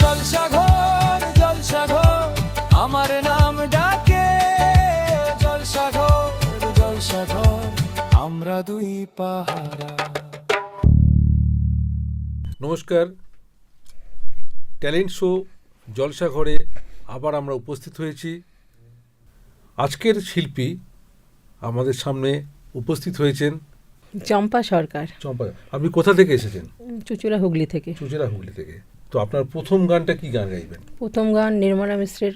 জলসাঘর জলসাঘর আমার নাম ডাকে, জলসাঘর জলসাঘর আমরা দুই পাহারা। নমস্কার, ট্যালেন্ট শো জলসাঘরে আবার আমরা উপস্থিত হয়েছি। আজকের শিল্পী আমাদের সামনে উপস্থিত হয়েছেন চম্পা সরকার। চম্পা, আপনি কোথা থেকে এসেছেন? চুচুড়া হুগলি থেকে। চুচুড়া হুগলি থেকে। তো আপনার প্রথম গানটা কি গান গাইবেন? প্রথম গান নির্মলা মিশ্রের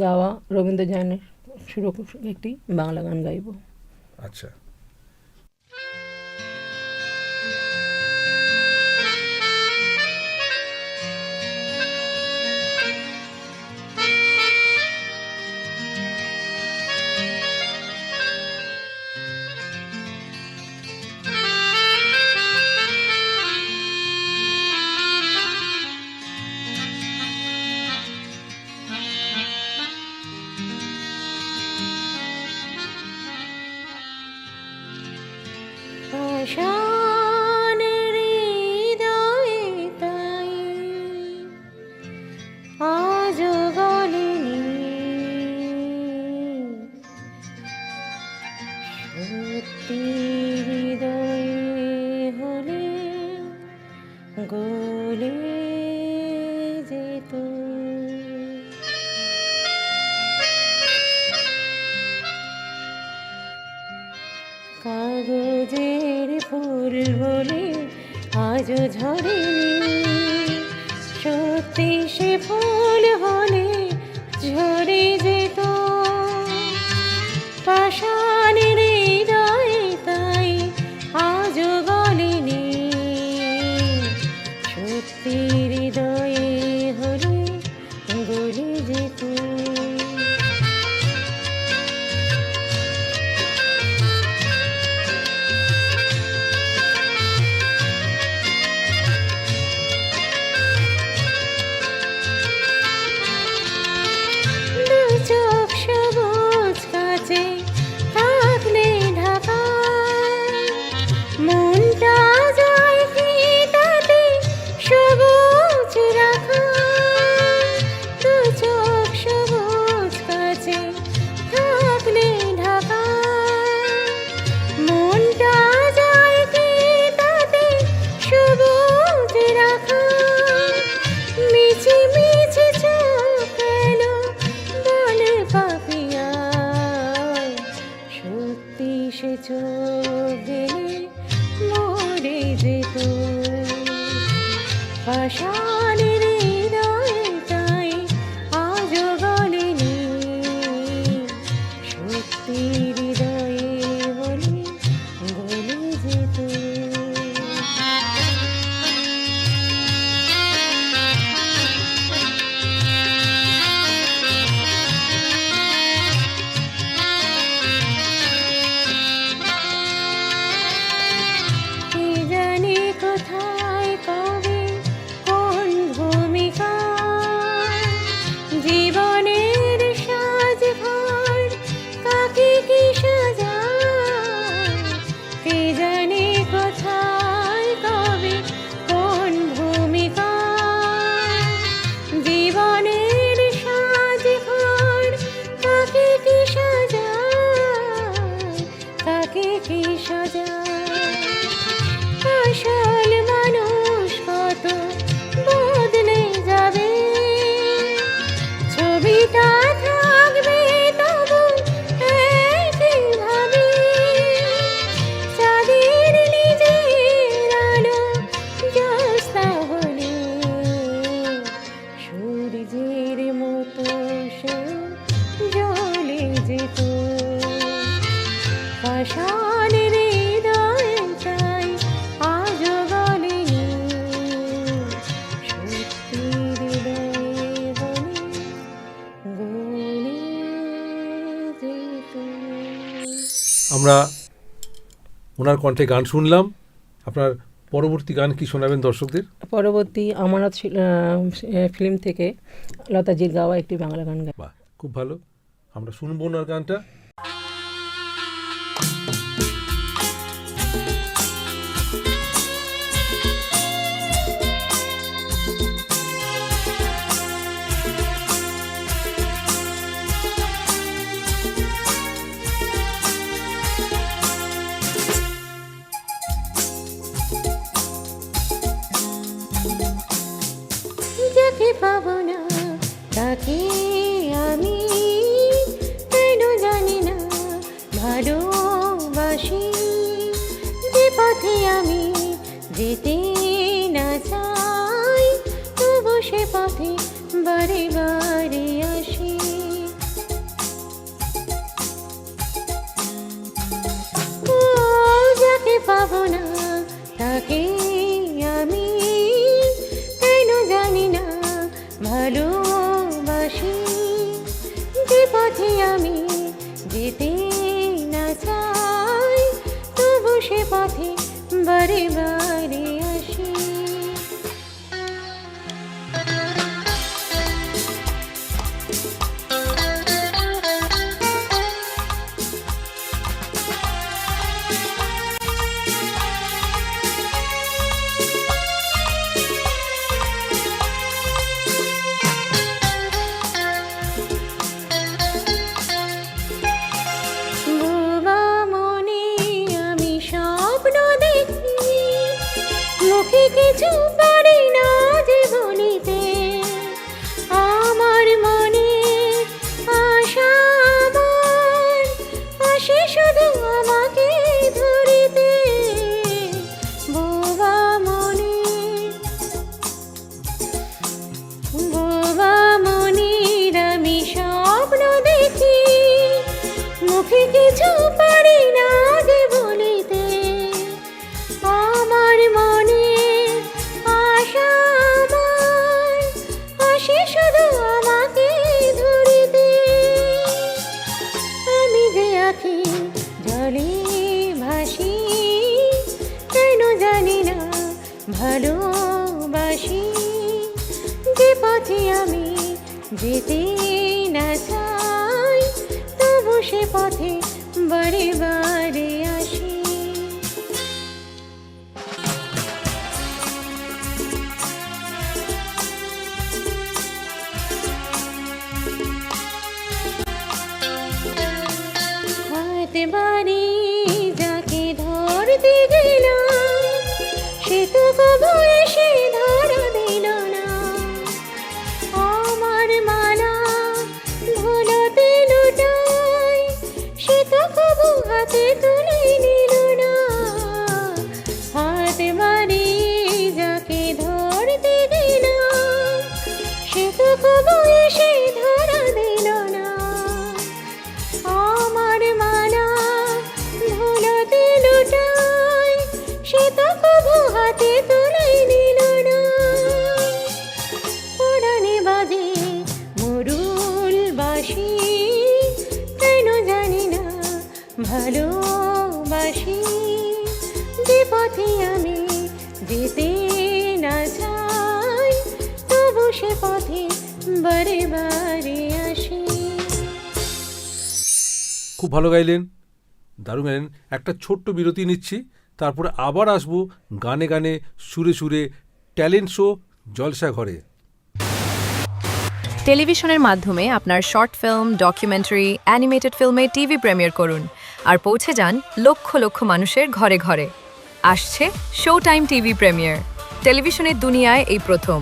গাওয়া রবীন্দ্র জয়নের সুর একটি বাংলা গান গাইব। আচ্ছা, শানের হৃদয়ে তাই আজ গলেনি, সত্যি হৃদয়ে হলে গলে যেত। কাগজের ফুল বলে আজও ঝরেনি, সত্যি সে ফুল হলে ঝরে যেত। পাষাণের হৃদয়ে তাই আজও গলেনি, সত্যি হৃদয়ে হলে গলে যেত। চোখ সবুজ কাছে থাকলে ঢাকা, মনটা যায় কি তাতে সবুজ রাখা। দু চোখ সবুজ কাছে থাকলে ঢাকা, মনটা যায় কি তাতে সবুজ রাখা। মিছি মিছি চোখ এলো বলে পাপিয়া, সত্যি সে চোখ গেলে মরে যেত। পাষাণের হৃদয়ে তাই আজও গলেনি, সত্যি হৃদয়ে হলে গলে যেত। কে জানে কোথায় কবে কোন ভূমিকা, জীবনের সাজ ঘর কাকে কি সাজায়। কে জানে কোথায় কবে কোন ভূমিকা, জীবনের সাজ ঘর কাকে কি সাজায়, কাকে কি সাজায়। আসল মানুষ কত বদলে যাবে, ছবিটা থাকবে তবু একইভাবে। চাঁদের নিজের আলো জ্যোৎস্না হলে সূর্যের মতো সে জ্বলে যেত। পাষাণের হৃদয়ে তাই আজও গলেনি, সত্যি হৃদয়ে হলে গলে যেত। আমরা ওনার কণ্ঠে গান শুনলাম। আপনার পরবর্তী গান কি শোনাবেন দর্শকদের? পরবর্তী আমানত ফিল্ম থেকে লতাজির গাওয়া একটি বাংলা গান গাই। বাহ, খুব ভালো। আমরা শুনবো ওনার গানটা। যাকে পাবো না তাকে আমি কেন জানি না ভালোবাসি, যে পথে আমি যেতে না চাই তবু সে পথে বারে বারে আসি। ও যাকে পাবো না তাকে আমি কেন জানি না ভালোবাসি, যে পথে আমি যেতে না চাই তবু সে পথে বারে বারে আসি। বোবা মনে আমি স্বপ্ন দেখি, মুখে কিছু পারি না যে বলিতে, আমার মনে আশা আমার আসে শুধু আমাকে ধরিতে। বোবা মনে বোবা মনের আমি স্বপ্ন দেখি, মুখে কিছু পারি না যে বলিতে, আমার মনে আশা আমার আসে শুধু আমাকে ধরিতে। আমি যে আঁখি জলে ভাসি কেন জানি না ভালোবাসি, যে পথে আমি যেতে না চাই তবু সে পথে বারে বারে আসি। হাতে বাড়ি যাকে ধরতে গেলাম সে তো কবু এসে ধরা দিল না, আমার মালা ধুলোতে লুটাই সে তো কবু হাতে তুলে নিল না। হাতে বাড়ি যাকে ধরতে গেলাম সে তো কবু এসে ধরা দিল না, আমার মালা ধুলোতে লুটাই সে তো কবু হাতে তুলে নিল না। পুরাণে বাজে মরুল বাসি কেন জানি না ভালোবাসি, যে পথে আমি যেতে না চাই তবু সে পথে বারে বারে আসি। খুব ভালো গাইলেন, দারুণ গাইলেন। একটা ছোট্ট বিরতি নিচ্ছি, তারপরে আবার আসবো গানে গানে সুরে সুরে ট্যালেন্ট শো জলসা ঘরে। টেলিভিশনের মাধ্যমে আপনার শর্ট ফিল্ম, ডকুমেন্টারি, অ্যানিমেটেড ফিল্মে টিভি প্রিমিয়ার করুন আর পৌঁছে যান লক্ষ লক্ষ মানুষের ঘরে ঘরে। আসছে শো টাইম টিভি প্রিমিয়ার। টেলিভিশনের দুনিয়ায় এই প্রথম।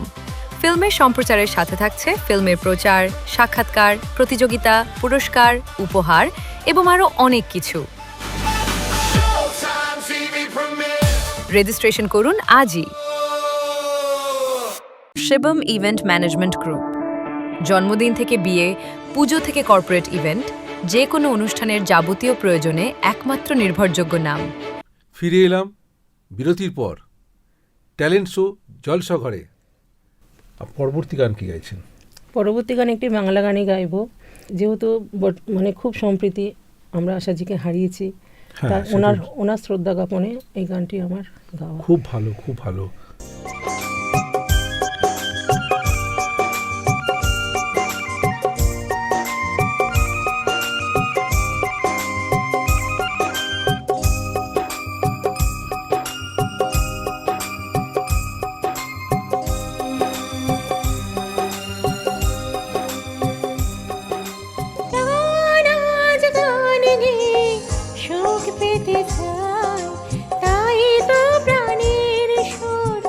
ফিল্মের সম্প্রচারের সাথে থাকছে ফিল্মের প্রচার, সাক্ষাৎকার, প্রতিযোগিতা, পুরস্কার, উপহার এবং আরও অনেক কিছু। রেজিস্ট্রেশন করুন আজই। Shivam event management group. জন্মদিন থেকে বিয়ে, পুজো থেকে কর্পোরেট ইভেন্ট, যে কোনো অনুষ্ঠানের যাবতীয় প্রয়োজনে একমাত্র নির্ভরযোগ্য নাম। ফিরে এলাম বিরতির পর ট্যালেন্ট শো জলসা ঘরে। পরবর্তী গান কি গাইছেন? পরবর্তী গান একটি বাংলা গানই গাইব, যেহেতু মানে খুব সম্প্রীতি আমরা আশাজিকে হারিয়েছি, হ্যাঁ, তার সেটাই। ওনার শ্রদ্ধা জ্ঞাপনে এই গানটি আমার গাওয়া। খুব ভালো, খুব ভালো। সুখ পেতে চাই তাই তো প্রাণের সুর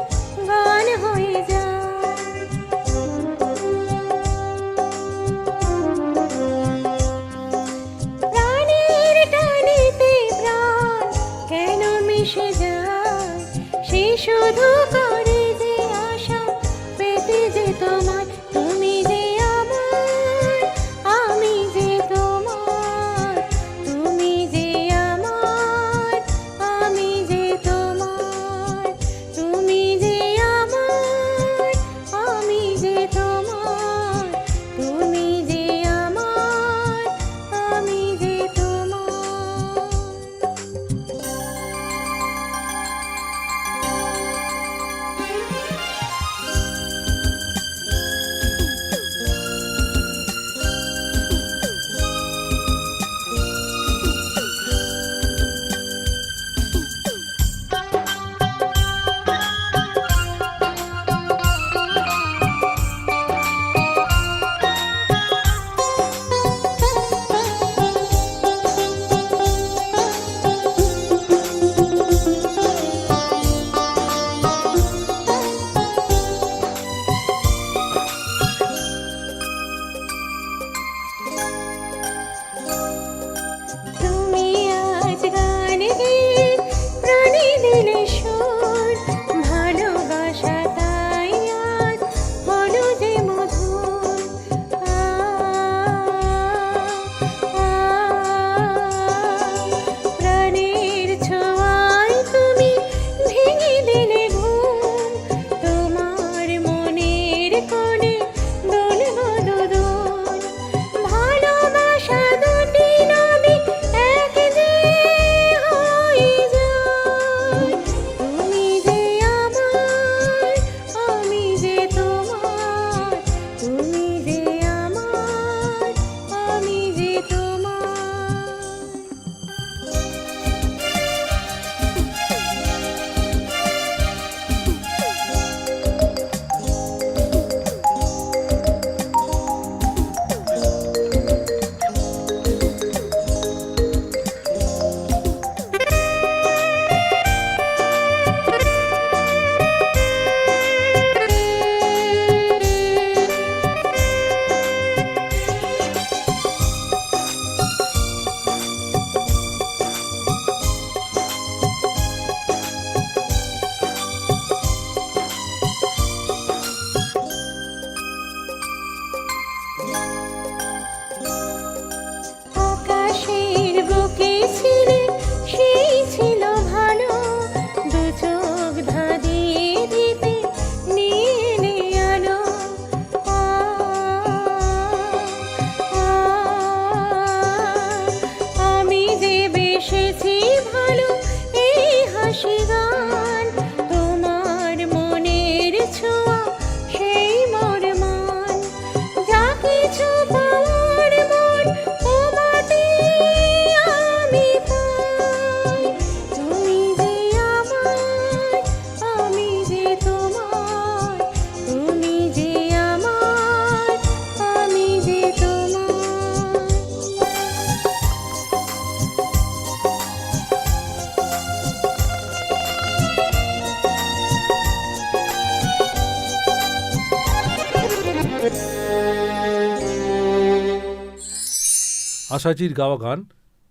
আশাজির গাওয়া গান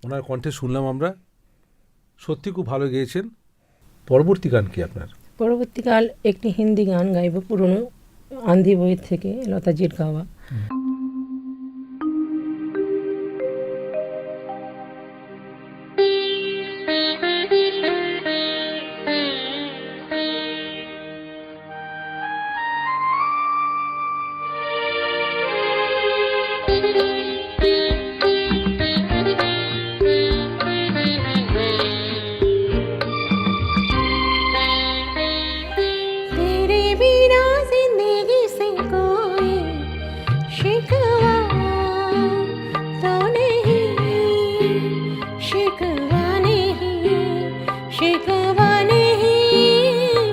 ওনার কণ্ঠে শুনলাম আমরা, সত্যি খুব ভালো গেয়েছেন। পরবর্তী গান কি আপনার? পরবর্তীকাল একটি হিন্দি গান গাইব, পুরনো আন্ধি বইয়ের থেকে লতাজির গাওয়া। तेरे बिना जिंदगी से कोई शिकवा तो नहीं, शिकवा नहीं, शिकवा नहीं,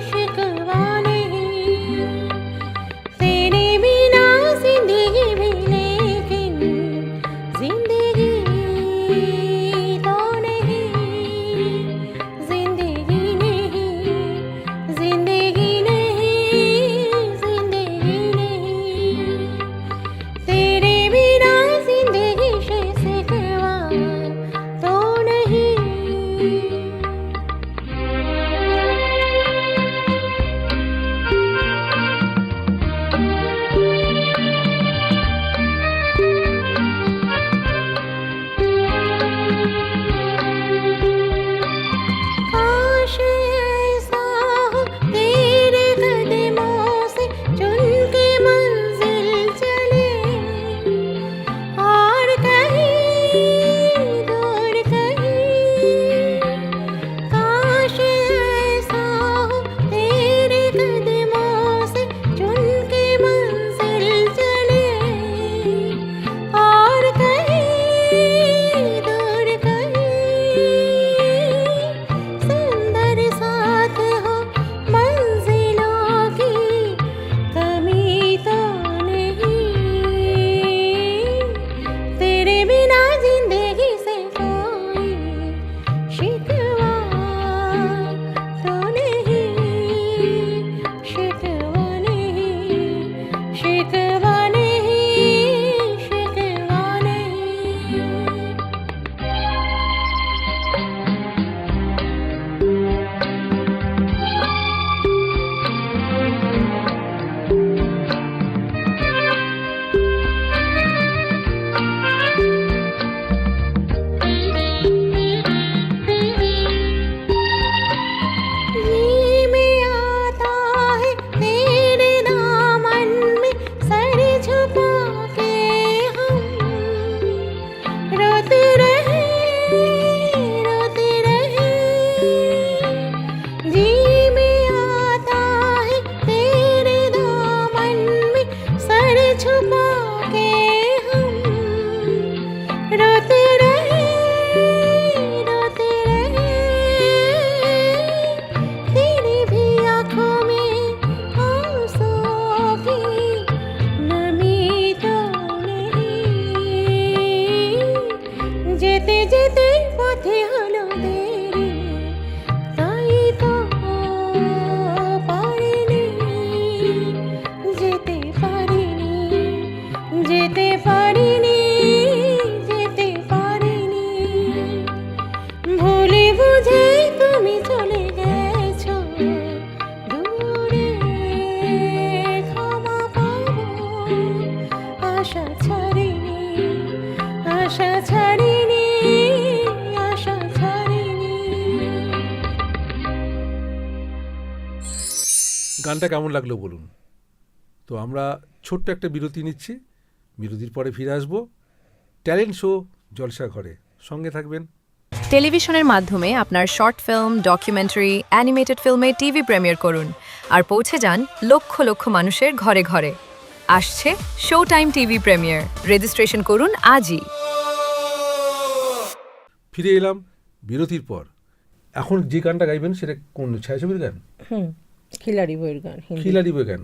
शिकवा नहीं। तेरे बिना जिंदगी भी लेकिन जिंदगी तो नहीं, जिंदगी नहीं, जिंदगी नहीं, जिंदगी नहीं। तेरे बिना जिंदगी से सिकवा तो नहीं। काश ऐसा हो तेरे कदमों से चुन के मंजिल चले, और कहीं दूर कहीं। काश ऐसा हो तेरे कदमों से चुन के मंजिल चले, और कहीं दूर कहीं। सुंदर साथ हो मंजिलों की कमी तो नहीं। तेरे बिना जिंदगी से कोई शिकवा तो नहीं, शिकवा नहीं, शिकवा नहीं, शिकवा नहीं। जी में आता है तेरे दामन में सर झुका के हम रोते रहे, रोते रहे। जी में आता है तेरे दामन में सर झुका के हम रोते रहे, रोते रहे। तेरी भी आँखों में आंसुओं की नमी तो नहीं। যেতে যেতে পথে হলো দেরি, তাই তো পারিনি, যেতে পারিনি, যেতে পারিনি, যেতে পারিনি। ভুলে বুঝে তুমি চলে গেছো দূরে, ক্ষমা পাবো আশা ছাড়িনি, আশা ছাড়িনি, আশা ছাড়িনি। গানটা কেমন লাগলো বলুন। তো আমরা ছোট্ট একটা বিরতি নিচ্ছি, বিরতির পরে ফিরে আসবো ট্যালেন্ট শো জলসা ঘরে, সঙ্গে থাকবেন। টেলিভিশনের মাধ্যমে আপনার শর্ট ফিল্ম, ডকুমেন্টারি, অ্যানিমেটেড ফিল্মে টিভি প্রিমিয়ার করুন আর পৌঁছে যান লক্ষ লক্ষ মানুষের ঘরে ঘরে। আসছে show time TV premiere. Registration করুন আজই। ফিরে এলাম বিরতির পর। এখন যে গানটা গাইবেন সেটা কোন ছায়াছবির গান? খিলাড়ি বইয়ের গান, হিন্দি। খিলাড়ি বই গান।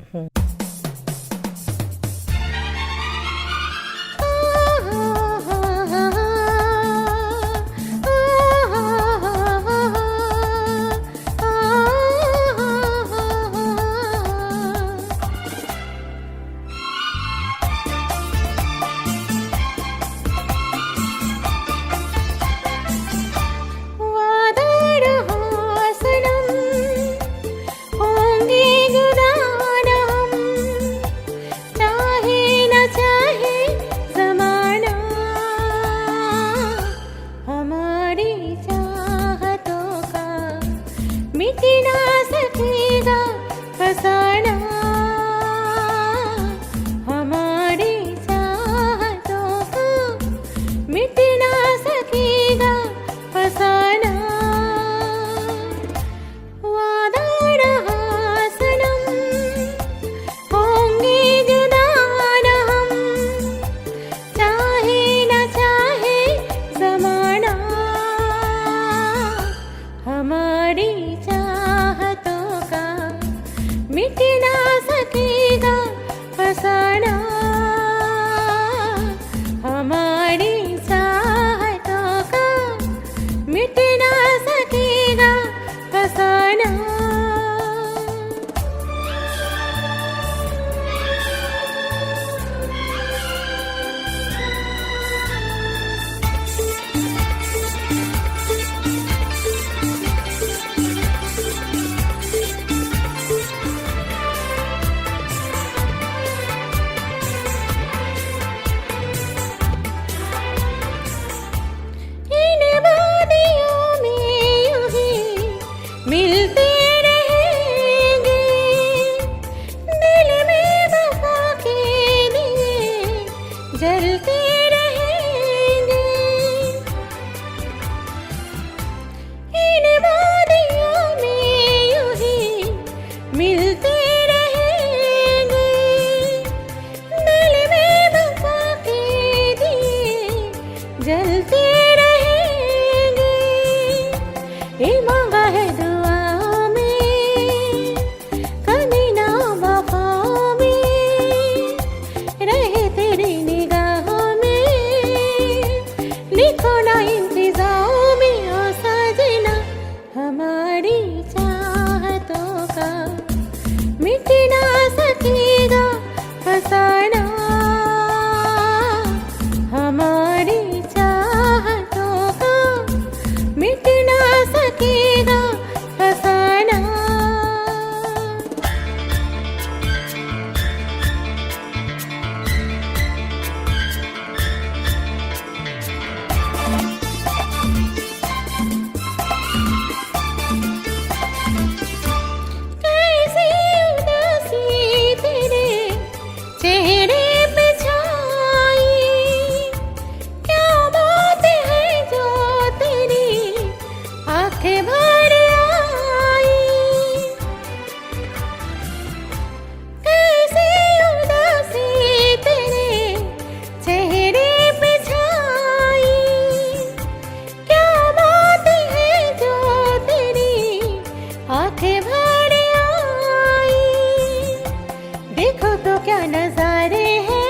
क्या नजारे हैं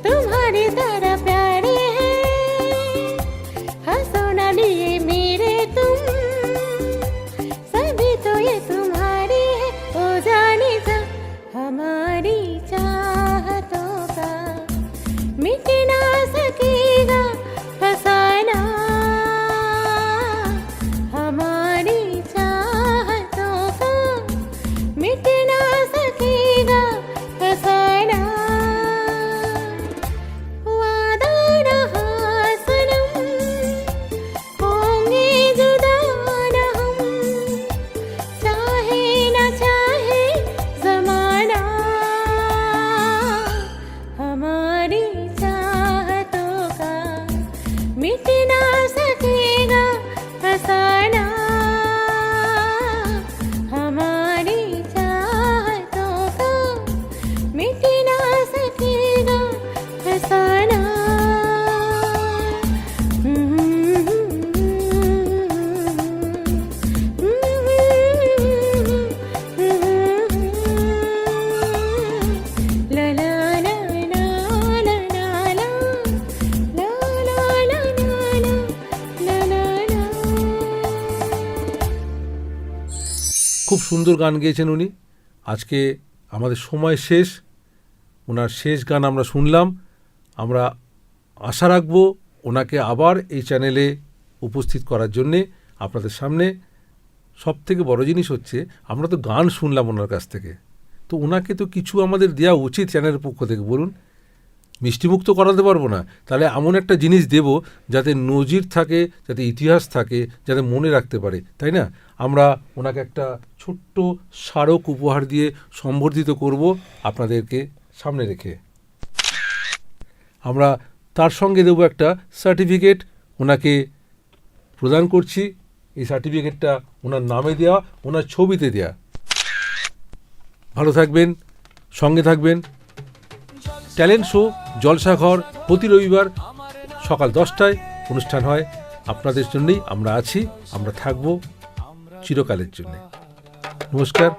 तुम्हारे तरह प्यारे हैं हंसो ना लिए मेरे तुम सभी तो ये तुम्हारे है ओ जाने जा हमारी चाहतों का मिट ना सकेगा फसाना हमारी चाहतों का मिट ना सकेगा फसाना वादा रहा सनम होंगे जुदा न हम चाहे न चाहे जमाना हमारी चाहतों का मिट ना सकेगा फसाना हमारी चाहतों का मिट ना सकेगा फसाना ला ला ला ला ला ला ला ला ला ला ला ला খুব সুন্দর গান গেয়েছেন উনি। আজকে আমাদের সময় শেষ, ওনার শেষ গান আমরা শুনলাম। আমরা আশা রাখব ওনাকে আবার এই চ্যানেলে উপস্থিত করার জন্যে আপনাদের সামনে। সবথেকে বড় জিনিস হচ্ছে আমরা তো গান শুনলাম ওনার কাছ থেকে, তো ওনাকে তো কিছু আমাদের দেওয়া উচিত চ্যানেলের পক্ষ থেকে। বলুন, মিষ্টিমুখ তো করাতে পারবো না, তাহলে এমন একটা জিনিস দেব যাতে নজির থাকে, যাতে ইতিহাস থাকে, যাতে মনে রাখতে পারে, তাই না? আমরা ওনাকে একটা ছোট্ট স্মারক উপহার দিয়ে সম্বর্ধিত করব আপনাদেরকে সামনে রেখে। আমরা তার সঙ্গে দেবো একটা সার্টিফিকেট, ওনাকে প্রদান করছি। এই সার্টিফিকেটটা ওনার নামে দেওয়া, ওনার ছবিতে দেওয়া। ভালো থাকবেন, সঙ্গে থাকবেন। ট্যালেন্ট শো জলসাঘর প্রতি রবিবার সকাল 10টায় অনুষ্ঠান হয়। আপনাদের জন্যই আমরা আছি, আমরা থাকব চিরকালের জন্য। নমস্কার।